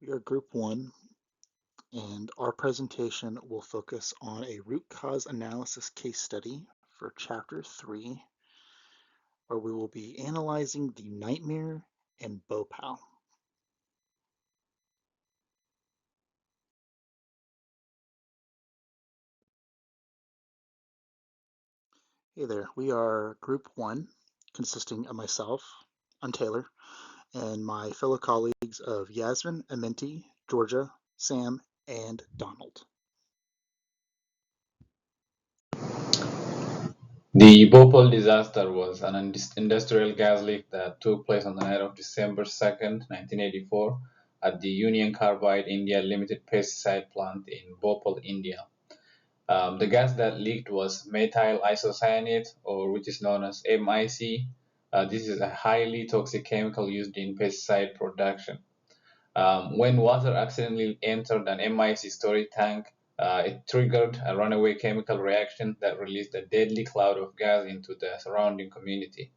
We are Group 1, and our presentation will focus on a root cause analysis case study for Chapter 3, where we will be analyzing the nightmare and Bhopal. Hey there, we are Group 1, consisting of myself, I'm Taylor, and my fellow colleagues of Yasmin, Amenti, Georgia, Sam, and Donald. The Bhopal disaster was an industrial gas leak that took place on the night of December 2nd, 1984, at the Union Carbide India Limited pesticide plant in Bhopal, India. The gas that leaked was methyl isocyanate, or which is known as MIC. This is a highly toxic chemical used in pesticide production. When water accidentally entered an MIC storage tank, it triggered a runaway chemical reaction that released a deadly cloud of gas into the surrounding community.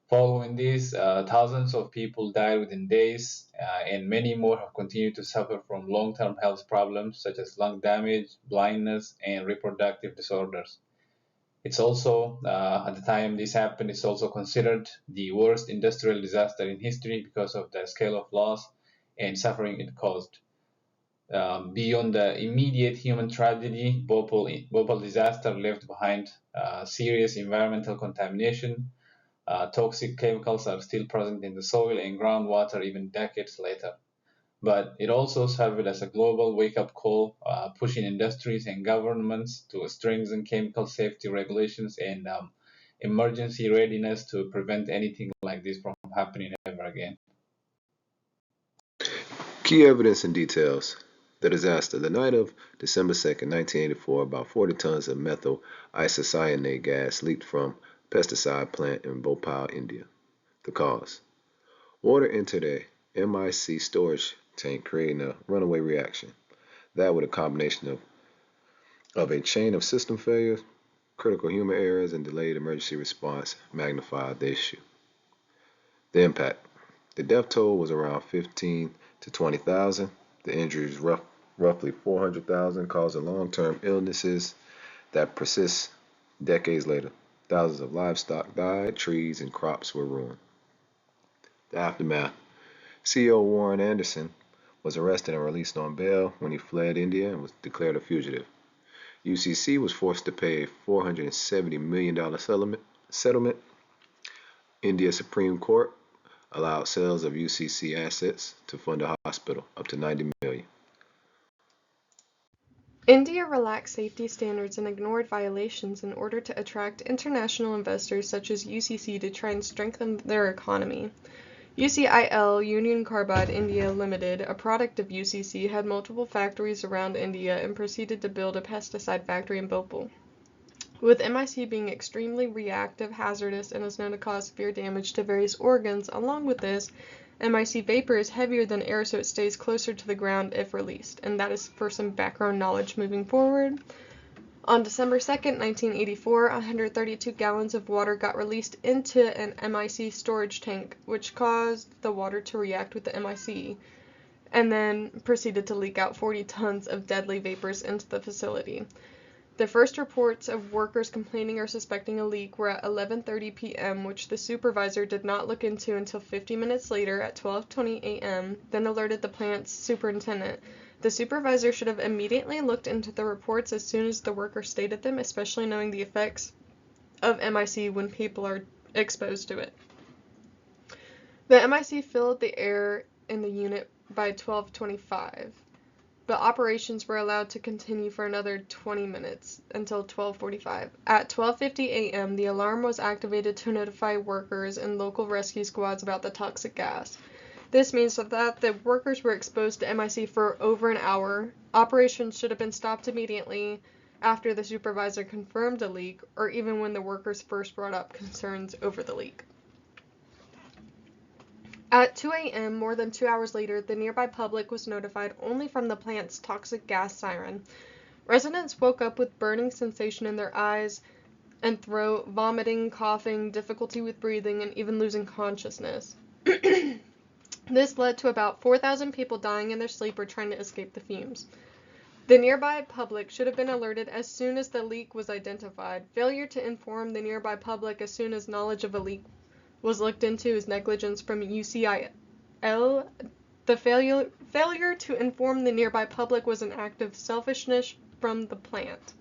Following this, thousands of people died within days, and many more have continued to suffer from long-term health problems such as lung damage, blindness, and reproductive disorders. It's also, at the time this happened, it's also considered the worst industrial disaster in history because of the scale of loss and suffering it caused. Beyond the immediate human tragedy, Bhopal disaster left behind serious environmental contamination. Toxic chemicals are still present in the soil and groundwater even decades later. But it also served as a global wake-up call, pushing industries and governments to strengthen chemical safety regulations and emergency readiness to prevent anything like this from happening ever again. Key evidence and details. The disaster. The night of December 2nd, 1984, about 40 tons of methyl isocyanate gas leaked from a pesticide plant in Bhopal, India. The cause. Water entered a MIC storage tank, creating a runaway reaction. That, with a combination of a chain of system failures, critical human errors, and delayed emergency response, magnified the issue. The impact. The death toll was around 15 to 20,000. The injuries roughly 400,000, causing long-term illnesses that persist decades later. Thousands of livestock died, trees and crops were ruined. The aftermath. CEO Warren Anderson was arrested and released on bail when he fled India and was declared a fugitive. UCC was forced to pay a $470 million settlement. India Supreme Court allowed sales of UCC assets to fund a hospital up to $90 million. India relaxed safety standards and ignored violations in order to attract international investors such as UCC to try and strengthen their economy. UCIL, Union Carbide India Limited, a product of UCC, had multiple factories around India and proceeded to build a pesticide factory in Bhopal. With MIC being extremely reactive, hazardous, and is known to cause severe damage to various organs, along with this, MIC vapor is heavier than air, so it stays closer to the ground if released. And that is for some background knowledge moving forward. On December 2nd, 1984, 132 gallons of water got released into an MIC storage tank, which caused the water to react with the MIC, and then proceeded to leak out 40 tons of deadly vapors into the facility. The first reports of workers complaining or suspecting a leak were at 11:30 p.m., which the supervisor did not look into until 50 minutes later at 12:20 a.m., then alerted the plant's superintendent. The supervisor should have immediately looked into the reports as soon as the worker stated them, especially knowing the effects of MIC when people are exposed to it. The MIC filled the air in the unit by 12:25. But operations were allowed to continue for another 20 minutes until 12:45. At 12:50 a.m., the alarm was activated to notify workers and local rescue squads about the toxic gas. This means that the workers were exposed to MIC for over an hour. Operations should have been stopped immediately after the supervisor confirmed a leak, or even when the workers first brought up concerns over the leak. At 2 a.m., more than 2 hours later, the nearby public was notified only from the plant's toxic gas siren. Residents woke up with burning sensation in their eyes and throat, vomiting, coughing, difficulty with breathing, and even losing consciousness. This led to about 4,000 people dying in their sleep or trying to escape the fumes. The nearby public should have been alerted as soon as the leak was identified. Failure to inform the nearby public as soon as knowledge of a leak was looked into is negligence from UCIL. The failure to inform the nearby public was an act of selfishness from the plant.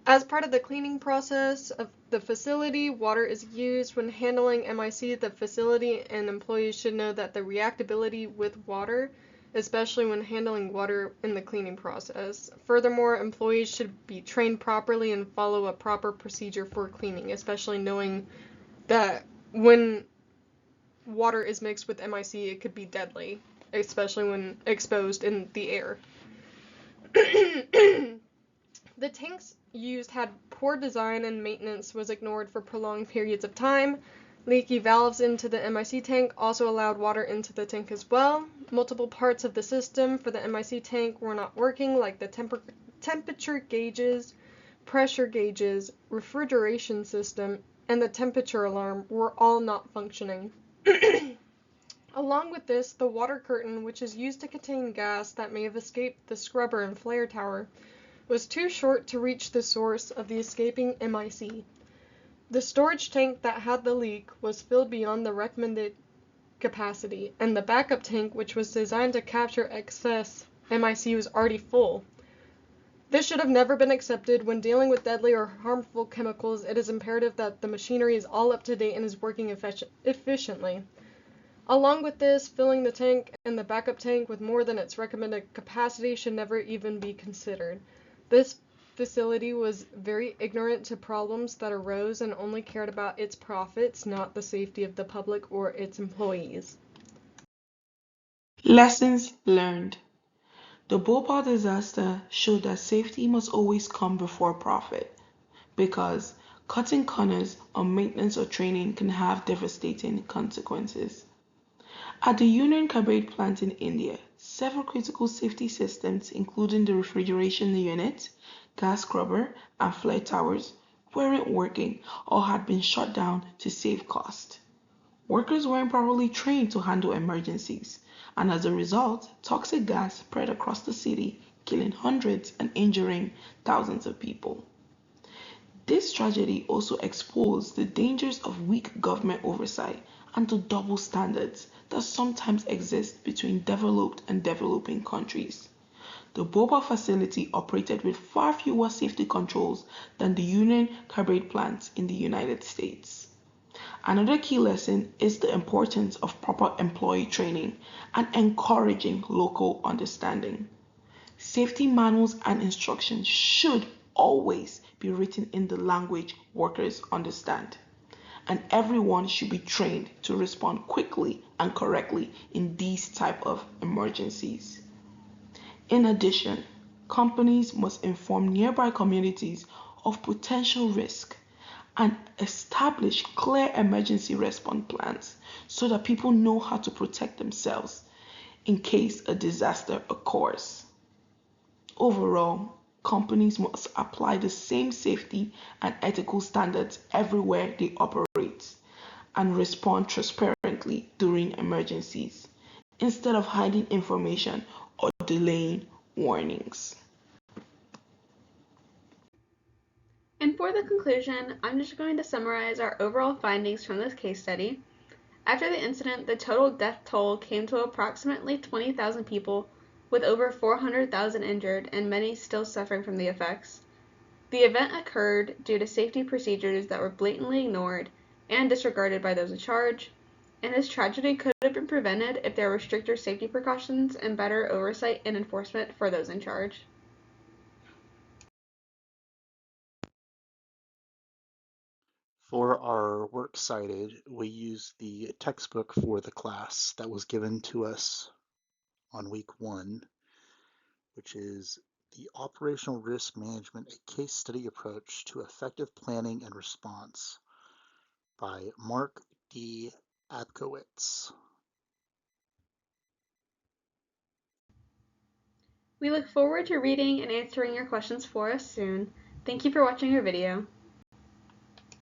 As part of the cleaning process of the facility, water is used when handling MIC. The facility and employees should know that the reactability with water, especially when handling water in the cleaning process. Furthermore, employees should be trained properly and follow a proper procedure for cleaning, especially knowing that when water is mixed with MIC, it could be deadly, especially when exposed in the air. The tanks used had poor design and maintenance was ignored for prolonged periods of time. Leaky valves into the MIC tank also allowed water into the tank as well. Multiple parts of the system for the MIC tank were not working, like the temperature gauges, pressure gauges, refrigeration system, and the temperature alarm were all not functioning. Along with this, the water curtain, which is used to contain gas that may have escaped the scrubber and flare tower, was too short to reach the source of the escaping MIC. The storage tank that had the leak was filled beyond the recommended capacity, and the backup tank, which was designed to capture excess MIC, was already full. This should have never been accepted. When dealing with deadly or harmful chemicals, it is imperative that the machinery is all up to date and is working efficiently. Along with this, filling the tank and the backup tank with more than its recommended capacity should never even be considered. This facility was very ignorant to problems that arose and only cared about its profits, not the safety of the public or its employees. Lessons learned. The Bhopal disaster showed that safety must always come before profit, because cutting corners on maintenance or training can have devastating consequences. At the Union Carbide plant in India, several critical safety systems, including the refrigeration unit, gas scrubber, and flare towers, weren't working or had been shut down to save cost. Workers weren't properly trained to handle emergencies, and as a result, toxic gas spread across the city, killing hundreds and injuring thousands of people. This tragedy also exposed the dangers of weak government oversight and the double standards that sometimes exist between developed and developing countries. The Bhopal facility operated with far fewer safety controls than the Union Carbide plants in the United States. Another key lesson is the importance of proper employee training and encouraging local understanding. Safety manuals and instructions should always be written in the language workers understand, and everyone should be trained to respond quickly and correctly in these type of emergencies. In addition, companies must inform nearby communities of potential risk and establish clear emergency response plans so that people know how to protect themselves in case a disaster occurs. Overall, companies must apply the same safety and ethical standards everywhere they operate and respond transparently during emergencies instead of hiding information or delaying warnings. And for the conclusion, I'm just going to summarize our overall findings from this case study. After the incident, the total death toll came to approximately 20,000 people, with over 400,000 injured and many still suffering from the effects. The event occurred due to safety procedures that were blatantly ignored and disregarded by those in charge, and this tragedy could have been prevented if there were stricter safety precautions and better oversight and enforcement for those in charge. For our works cited, we used the textbook for the class that was given to us on week 1, which is the Operational Risk Management, a Case Study Approach to Effective Planning and Response by Mark D. Abkowitz. We look forward to reading and answering your questions for us soon. Thank you for watching our video.